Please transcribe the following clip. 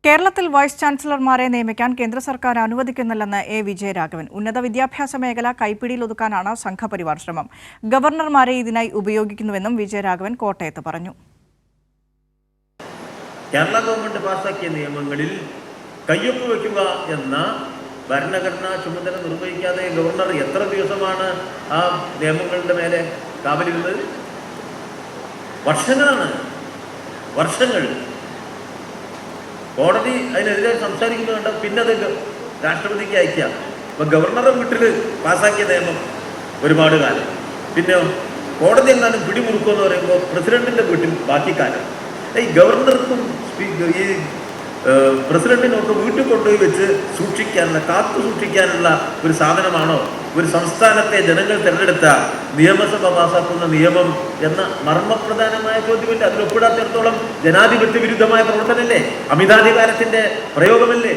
കേരളത്തിൽ വൈസ് ചാൻസലർമാരെ നിയമിക്കാൻ കേന്ദ്ര സർക്കാർ അനുവദിക്കുന്നില്ലെന്ന് എ വിജയരാഘവൻ. ഉന്നത വിദ്യാഭ്യാസ മേഖല കൈപ്പിടിയിലൊതുക്കാനാണ് സംഘപരിവാർ ശ്രമം. ഗവർണർമാരെ ഇതിനായി ഉപയോഗിക്കുന്നുവെന്നും വിജയരാഘവൻ കോട്ടയത്ത് പറഞ്ഞു. കേരള ഗവൺമെന്റ് പാസാക്കിയ നിയമങ്ങളിൽ കയ്യൊപ്പ് വയ്ക്കുക എന്ന ഭരണഘടനാ ചുമതല നിർവഹിക്കാതെ ഗവർണർ എത്ര ദിവസമാണ് ആ നിയമങ്ങളുടെ മേലെ കാവലിരുന്നത്? വർഷങ്ങൾ. കോടതി അതിനെതിരെ സംസാരിക്കുന്നത് കണ്ട പിന്നെ അത് രാഷ്ട്രപതിക്ക് അയക്കാം. ഇപ്പം ഗവർണറുടെ വീട്ടിൽ പാസ്സാക്കിയ നിയമം ഒരുപാട് കാലം, പിന്നെ കോടതി എങ്ങാനും പിടിമുറുക്കുമെന്ന് പറയുമ്പോൾ പ്രസിഡന്റിൻ്റെ വീട്ടിൽ ബാക്കി കാലം. ഈ ഗവർണർക്കും ഈ പ്രസിഡന്റിനൊക്കെ വീട്ടിൽ കൊണ്ടുപോയി വെച്ച് കാത്തു സൂക്ഷിക്കാനുള്ള ഒരു സാധനമാണോ ഒരു സംസ്ഥാനത്തെ ജനങ്ങൾ തിരഞ്ഞെടുത്ത നിയമസഭ പാസാക്കുന്ന നിയമം എന്ന മർമ്മപ്രധാനമായ ചോദ്യമല്ലേ? അതിൽ ഒപ്പിടാത്തിടത്തോളം ജനാധിപത്യ വിരുദ്ധമായ പ്രവർത്തനമല്ലേ? അമിതാധികാരത്തിന്റെ പ്രയോഗമല്ലേ?